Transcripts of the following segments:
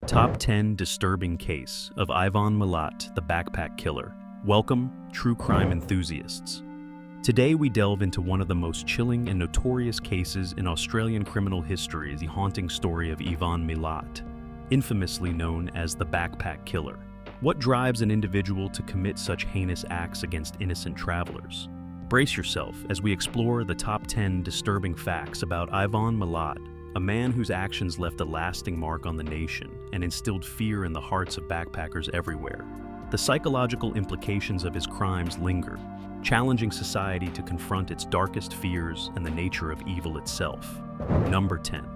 Top 10 Disturbing Case of Ivan Milat, the Backpack Killer. Welcome, true crime enthusiasts. Today we delve into one of the most chilling and notorious cases in Australian criminal history, the haunting story of Ivan Milat, infamously known as the Backpack Killer. What drives an individual to commit such heinous acts against innocent travelers? Brace yourself as we explore the top 10 disturbing facts about Ivan Milat, a man whose actions left a lasting mark on the nation and instilled fear in the hearts of backpackers everywhere. The psychological implications of his crimes linger, challenging society to confront its darkest fears and the nature of evil itself. Number 10.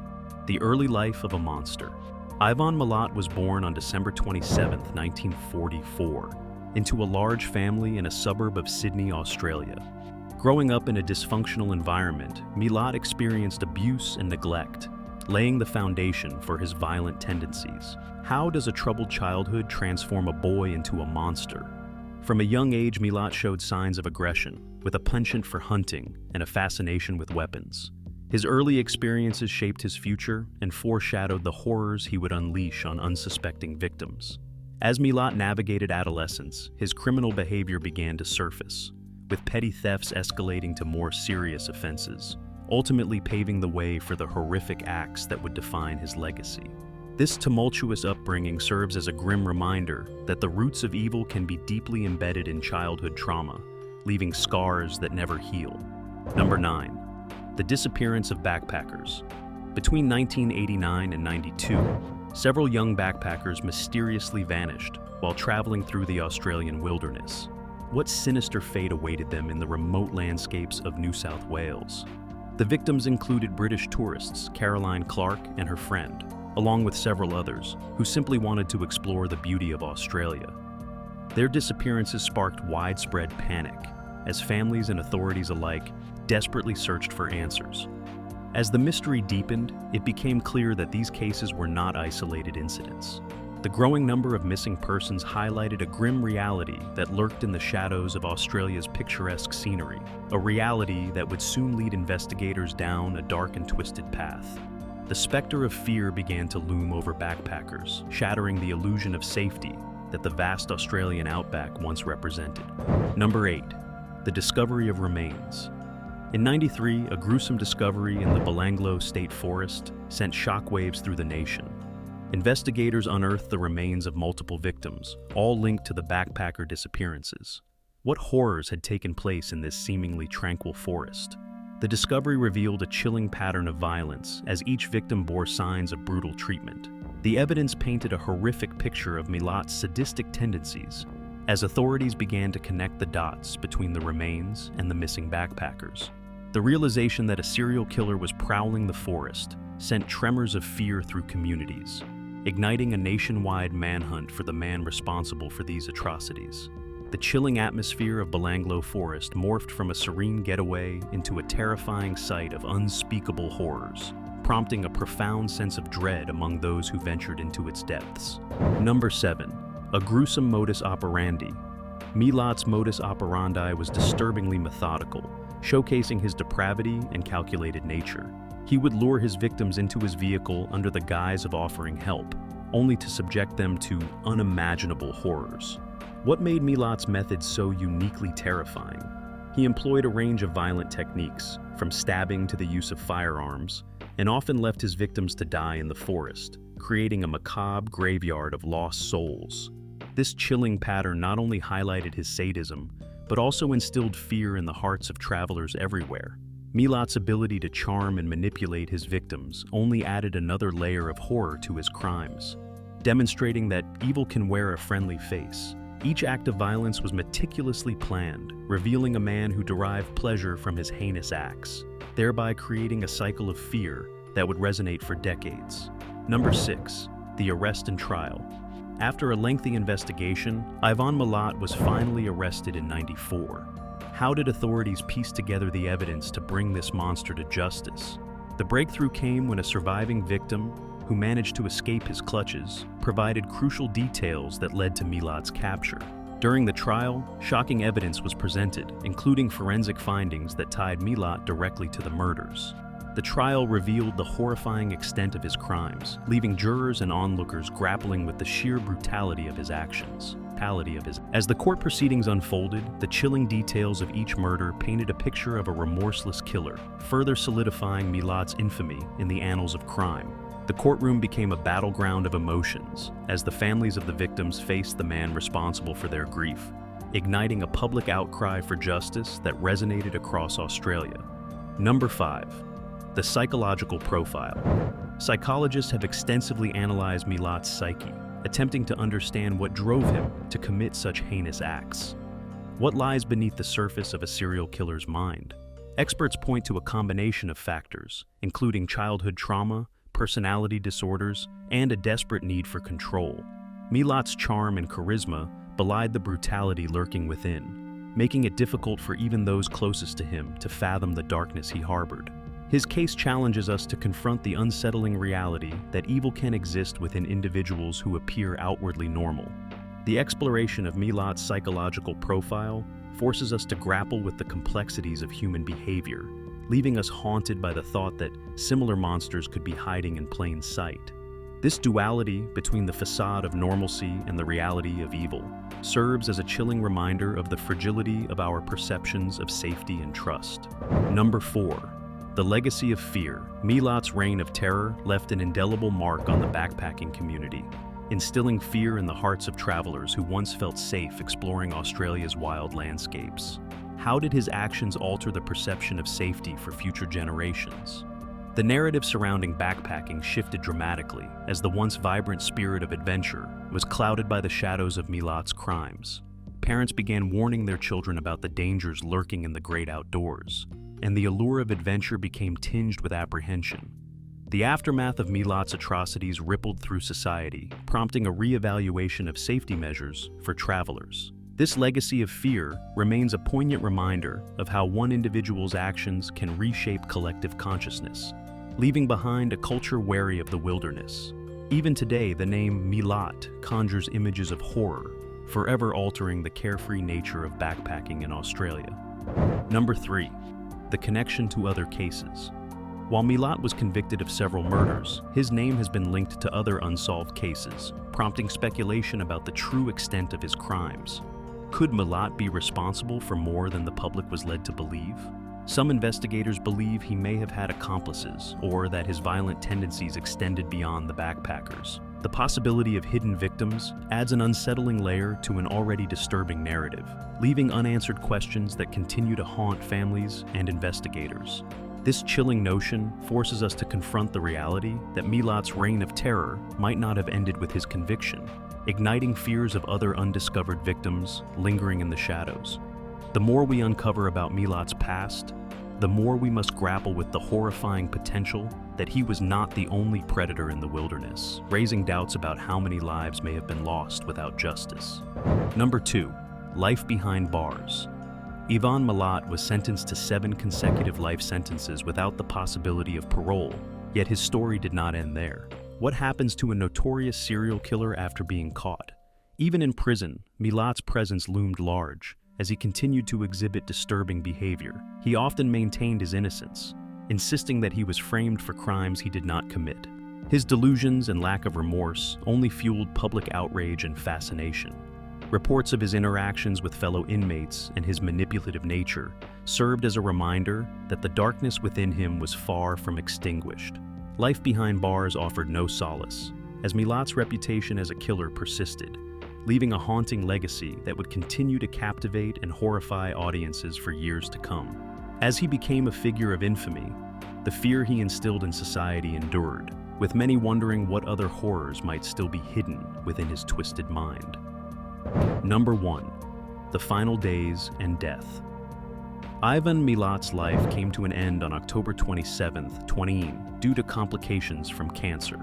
The early life of a monster. Ivan Milat was born on December 27, 1944, into a large family in a suburb of Sydney, Australia. Growing up in a dysfunctional environment, Milat experienced abuse and neglect, laying the foundation for his violent tendencies. How does a troubled childhood transform a boy into a monster? From a young age, Milat showed signs of aggression, with a penchant for hunting and a fascination with weapons. His early experiences shaped his future and foreshadowed the horrors he would unleash on unsuspecting victims. As Milat navigated adolescence, his criminal behavior began to surface, with petty thefts escalating to more serious offenses, ultimately paving the way for the horrific acts that would define his legacy. This tumultuous upbringing serves as a grim reminder that the roots of evil can be deeply embedded in childhood trauma, leaving scars that never heal. Number 9. The disappearance of backpackers. Between 1989 and 92, several young backpackers mysteriously vanished while traveling through the Australian wilderness. What sinister fate awaited them in the remote landscapes of New South Wales? The victims included British tourists Caroline Clark and her friend, along with several others who simply wanted to explore the beauty of Australia. Their disappearances sparked widespread panic, as families and authorities alike desperately searched for answers. As the mystery deepened, it became clear that these cases were not isolated incidents. The growing number of missing persons highlighted a grim reality that lurked in the shadows of Australia's picturesque scenery, a reality that would soon lead investigators down a dark and twisted path. The specter of fear began to loom over backpackers, shattering the illusion of safety that the vast Australian outback once represented. Number 8. The discovery of remains. In '93, a gruesome discovery in the Belanglo State Forest sent shockwaves through the nation. Investigators unearthed the remains of multiple victims, all linked to the backpacker disappearances. What horrors had taken place in this seemingly tranquil forest? The discovery revealed a chilling pattern of violence as each victim bore signs of brutal treatment. The evidence painted a horrific picture of Milat's sadistic tendencies as authorities began to connect the dots between the remains and the missing backpackers. The realization that a serial killer was prowling the forest sent tremors of fear through communities, igniting a nationwide manhunt for the man responsible for these atrocities. The chilling atmosphere of Belanglo Forest morphed from a serene getaway into a terrifying sight of unspeakable horrors, prompting a profound sense of dread among those who ventured into its depths. Number 7. A gruesome modus operandi. Milat's modus operandi was disturbingly methodical, showcasing his depravity and calculated nature. He would lure his victims into his vehicle under the guise of offering help, only to subject them to unimaginable horrors. What made Milat's methods so uniquely terrifying? He employed a range of violent techniques, from stabbing to the use of firearms, and often left his victims to die in the forest, creating a macabre graveyard of lost souls. This chilling pattern not only highlighted his sadism, but also instilled fear in the hearts of travelers everywhere. Milat's ability to charm and manipulate his victims only added another layer of horror to his crimes, demonstrating that evil can wear a friendly face. Each act of violence was meticulously planned, revealing a man who derived pleasure from his heinous acts, thereby creating a cycle of fear that would resonate for decades. Number 6. The arrest and trial. After a lengthy investigation, Ivan Milat was finally arrested in '94. How did authorities piece together the evidence to bring this monster to justice? The breakthrough came when a surviving victim, who managed to escape his clutches, provided crucial details that led to Milat's capture. During the trial, shocking evidence was presented, including forensic findings that tied Milat directly to the murders. The trial revealed the horrifying extent of his crimes, leaving jurors and onlookers grappling with the sheer brutality of his actions. As the court proceedings unfolded, the chilling details of each murder painted a picture of a remorseless killer, further solidifying Milat's infamy in the annals of crime. The courtroom became a battleground of emotions as the families of the victims faced the man responsible for their grief, igniting a public outcry for justice that resonated across Australia. Number 5. The psychological profile. Psychologists have extensively analyzed Milat's psyche, attempting to understand what drove him to commit such heinous acts. What lies beneath the surface of a serial killer's mind? Experts point to a combination of factors, including childhood trauma, personality disorders, and a desperate need for control. Milat's charm and charisma belied the brutality lurking within, making it difficult for even those closest to him to fathom the darkness he harbored. His case challenges us to confront the unsettling reality that evil can exist within individuals who appear outwardly normal. The exploration of Milat's psychological profile forces us to grapple with the complexities of human behavior, leaving us haunted by the thought that similar monsters could be hiding in plain sight. This duality between the facade of normalcy and the reality of evil serves as a chilling reminder of the fragility of our perceptions of safety and trust. Number 4. The legacy of fear. Milat's reign of terror left an indelible mark on the backpacking community, instilling fear in the hearts of travelers who once felt safe exploring Australia's wild landscapes. How did his actions alter the perception of safety for future generations? The narrative surrounding backpacking shifted dramatically as the once vibrant spirit of adventure was clouded by the shadows of Milat's crimes. Parents began warning their children about the dangers lurking in the great outdoors, and the allure of adventure became tinged with apprehension. The aftermath of Milat's atrocities rippled through society, prompting a re-evaluation of safety measures for travelers. This legacy of fear remains a poignant reminder of how one individual's actions can reshape collective consciousness, leaving behind a culture wary of the wilderness. Even today, the name Milat conjures images of horror, forever altering the carefree nature of backpacking in Australia. Number 3. The connection to other cases. While Milat was convicted of several murders, his name has been linked to other unsolved cases, prompting speculation about the true extent of his crimes. Could Milat be responsible for more than the public was led to believe? Some investigators believe he may have had accomplices, or that his violent tendencies extended beyond the backpackers. The possibility of hidden victims adds an unsettling layer to an already disturbing narrative, leaving unanswered questions that continue to haunt families and investigators. This chilling notion forces us to confront the reality that Milat's reign of terror might not have ended with his conviction, igniting fears of other undiscovered victims lingering in the shadows. The more we uncover about Milat's past, the more we must grapple with the horrifying potential that he was not the only predator in the wilderness, raising doubts about how many lives may have been lost without justice. Number 2. Life behind bars. Ivan Milat was sentenced to 7 consecutive life sentences without the possibility of parole, yet his story did not end there. What happens to a notorious serial killer after being caught? Even in prison, Milat's presence loomed large. As he continued to exhibit disturbing behavior, he often maintained his innocence, insisting that he was framed for crimes he did not commit. His delusions and lack of remorse only fueled public outrage and fascination. Reports of his interactions with fellow inmates and his manipulative nature served as a reminder that the darkness within him was far from extinguished. Life behind bars offered no solace, as Milat's reputation as a killer persisted, leaving a haunting legacy that would continue to captivate and horrify audiences for years to come. As he became a figure of infamy, the fear he instilled in society endured, with many wondering what other horrors might still be hidden within his twisted mind. Number 1. The final days and death. Ivan Milat's life came to an end on October 27, 2018, due to complications from cancer.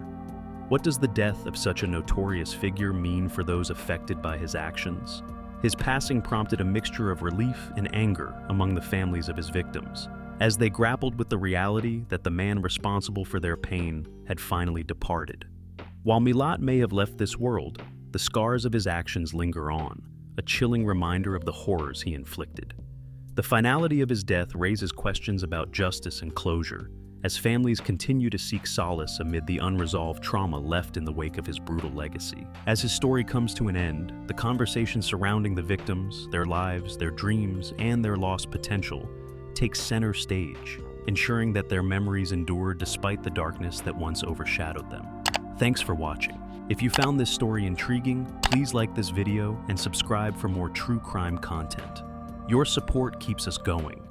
What does the death of such a notorious figure mean for those affected by his actions? His passing prompted a mixture of relief and anger among the families of his victims, as they grappled with the reality that the man responsible for their pain had finally departed. While Milat may have left this world, the scars of his actions linger on, a chilling reminder of the horrors he inflicted. The finality of his death raises questions about justice and closure, as families continue to seek solace amid the unresolved trauma left in the wake of his brutal legacy. As his story comes to an end, the conversation surrounding the victims, their lives, their dreams, and their lost potential takes center stage, ensuring that their memories endure despite the darkness that once overshadowed them. Thanks for watching. If you found this story intriguing, please like this video and subscribe for more true crime content. Your support keeps us going,